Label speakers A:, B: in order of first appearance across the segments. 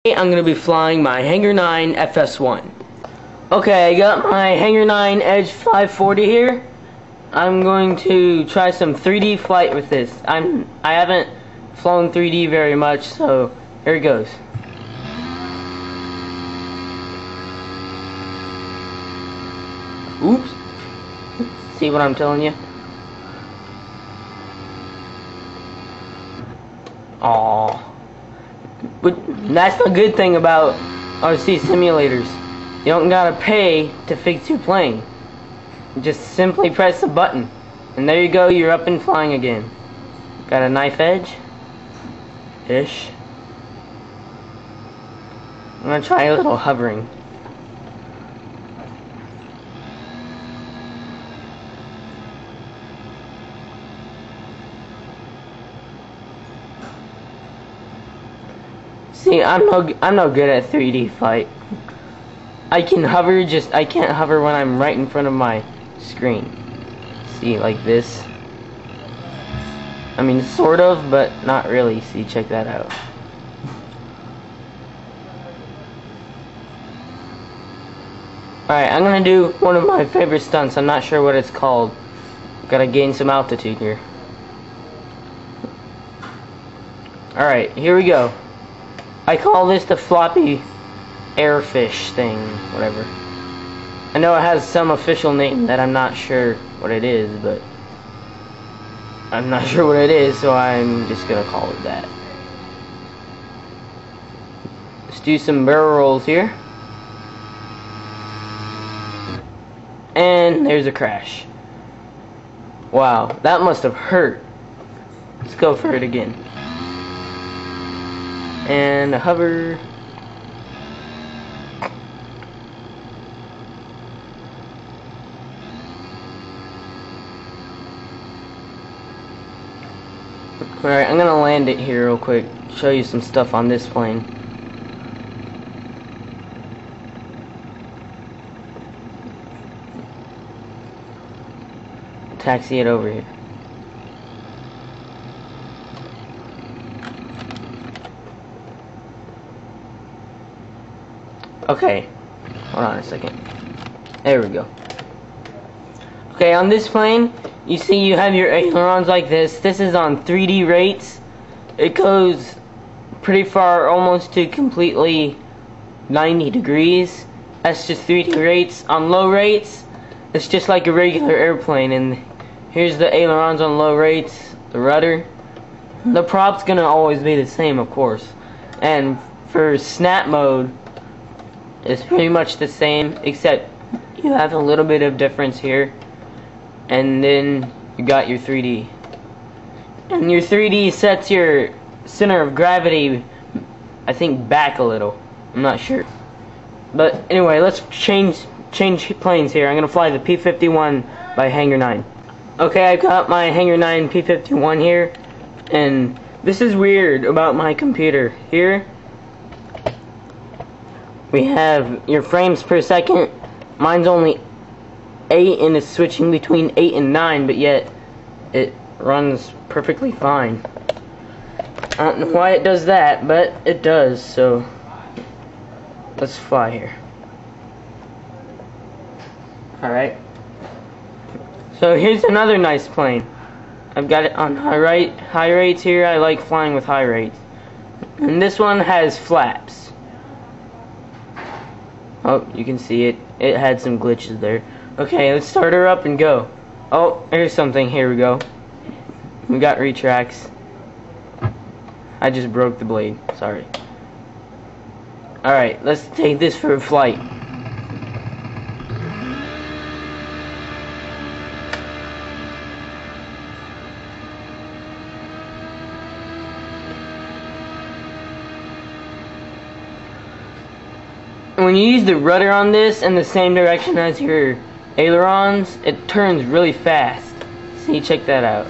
A: I'm going to be flying my Hangar 9 FS1. Okay, I got my Hangar 9 Edge 540 here. I'm going to try some 3D flight with this. I haven't flown 3D very much, so here it goes. Oops. See what I'm telling you? Aww. But that's the good thing about RC simulators. You don't gotta pay to fix your plane. You just simply press a button. And there you go, you're up and flying again. Got a knife edge. Ish. I'm gonna try a little hovering. See, I'm no good at 3D flight. I can hover, I can't hover when I'm right in front of my screen. See, like this. I mean, sort of, but not really. See, check that out. Alright, I'm gonna do one of my favorite stunts. I'm not sure what it's called. Gotta gain some altitude here. Alright, here we go. I call this the floppy airfish thing, whatever. I know it has some official name that I'm not sure what it is, but I'm not sure what it is, so I'm just gonna call it that. Let's do some barrel rolls here. And there's a crash. Wow, that must have hurt. Let's go for it again. And hover. Alright, I'm gonna land it here real quick, show you some stuff on this plane. Taxi it over here. Okay, hold on a second. There we go. Okay, on this plane, you see you have your ailerons like this. This is on 3D rates. It goes pretty far, almost to completely 90 degrees. That's just 3D rates. On low rates, it's just like a regular airplane. And here's the ailerons on low rates, the rudder. The prop's gonna always be the same, of course. And for snap mode, it's pretty much the same, except you have a little bit of difference here. And then you got your 3D. And your 3D sets your center of gravity, I think, back a little. I'm not sure. But anyway, let's change planes here. I'm going to fly the P-51 by Hangar 9. Okay, I've got my Hangar 9 P-51 here. And this is weird about my computer. Here, we have your frames per second. Mine's only 8 and it's switching between 8 and 9, but yet it runs perfectly fine. I don't know why it does that, but it does, so let's fly here. Alright. So here's another nice plane. I've got it on high rates here. I like flying with high rates. And this one has flaps. Oh, you can see it. It had some glitches there. Okay, let's start her up and go. Oh, here's something. Here we go. We got retracts. I just broke the blade. Sorry. Alright, let's take this for a flight. When you use the rudder on this in the same direction as your ailerons, it turns really fast. See, check that out.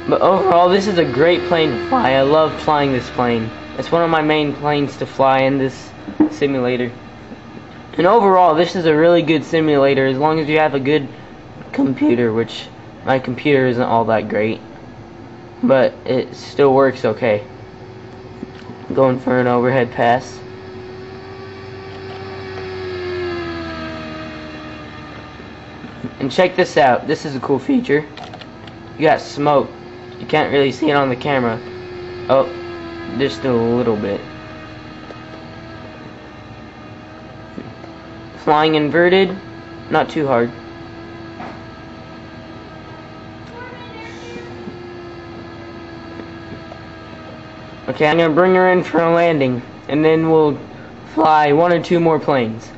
A: But overall, this is a great plane to fly. I love flying this plane. It's one of my main planes to fly in this simulator. And overall, this is a really good simulator as long as you have a good computer, which my computer isn't all that great, but it still works okay. Going for an overhead pass. And check this out. This is a cool feature. You got smoke. You can't really see it on the camera. Oh, just a little bit. Flying inverted, not too hard. Okay, I'm gonna bring her in for a landing, and then we'll fly 1 or 2 more planes.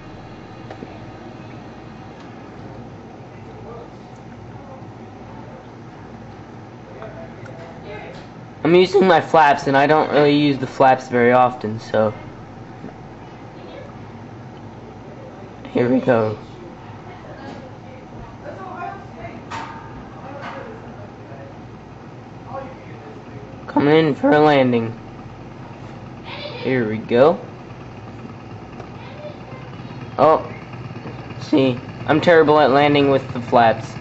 A: I'm using my flaps, and I don't really use the flaps very often, so here we go. Coming in for a landing. Here we go. Oh, see, I'm terrible at landing with the flaps,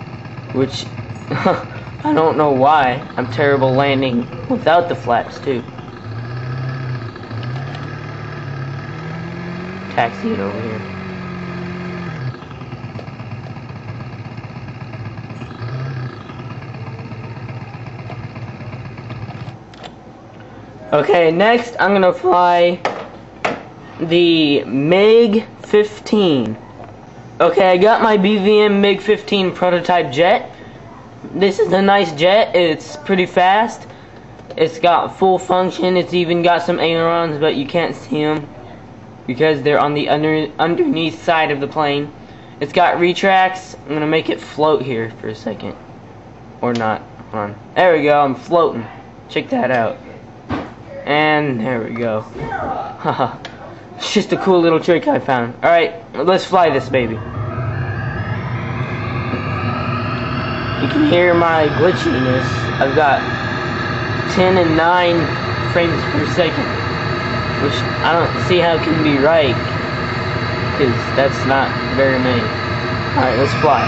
A: which I don't know why. I'm terrible landing without the flaps too. Taxi it over here. Okay, next I'm gonna fly the MiG-15. Okay, I got my BVM MiG-15 prototype jet. This is a nice jet. It's pretty fast. It's got full function. It's even got some ailerons, but you can't see them because they're on the underneath side of the plane. It's got retracts. I'm gonna make it float here for a second, or not. Hold on. There we go. I'm floating. Check that out. And there we go. Haha. It's just a cool little trick I found. Alright, let's fly this baby. You can hear my glitchiness. I've got 10 and 9 frames per second, which I don't see how it can be right, because that's not very many. Alright, let's fly.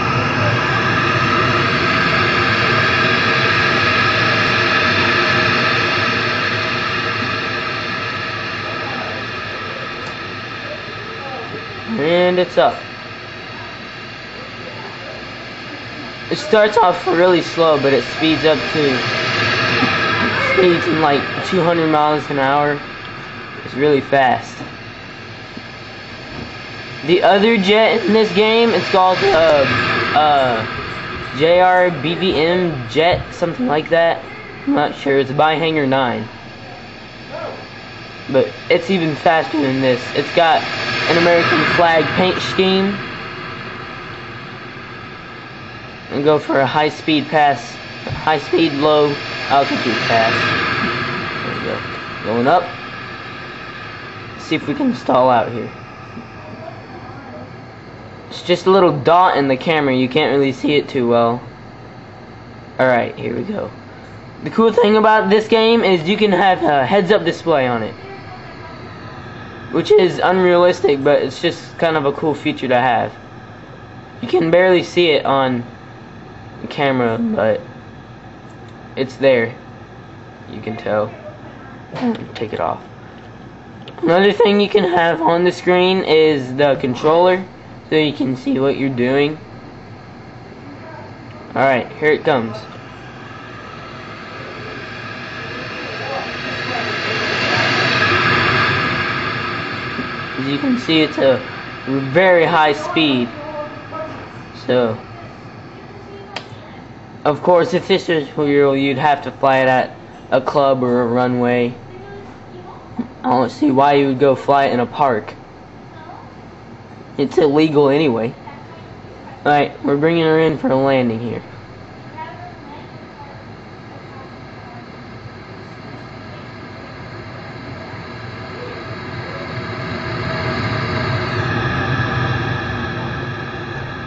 A: And it's up. It starts off really slow, but it speeds up to speeds in like 200 miles an hour. It's really fast. The other jet in this game, it's called JR BVM jet, something like that. I'm not sure. It's by Hangar 9. But it's even faster than this. It's got an American flag paint scheme. And go for a high-speed pass, high-speed, low-altitude pass. There we go. Going up. See if we can stall out here. It's just a little dot in the camera. You can't really see it too well. Alright, here we go. The cool thing about this game is you can have a heads-up display on it, which is unrealistic, but it's just kind of a cool feature to have. You can barely see it on the camera, but it's there. You can tell. Take it off. Another thing you can have on the screen is the controller, so you can see what you're doing. Alright, here it comes. As you can see, it's a very high speed. So, of course, if this was real, you'd have to fly it at a club or a runway. I don't see why you would go fly it in a park. It's illegal anyway. Alright, we're bringing her in for a landing here.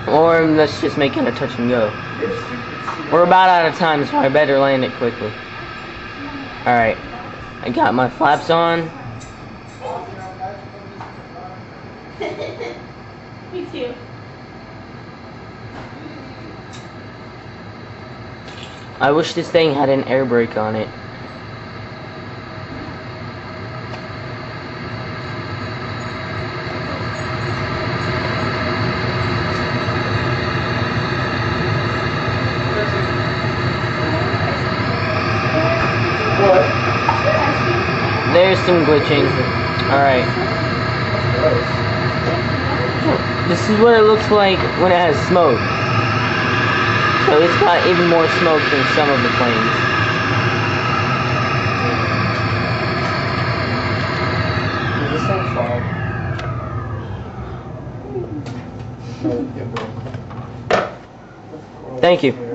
A: Or let's just make it a touch and go. We're about out of time, so I better land it quickly. Alright, I got my flaps on.
B: Me too.
A: I wish this thing had an air brake on it. there's some glitching. Alright. This is what it looks like when it has smoke. So it's got even more smoke than some of the planes. Thank you.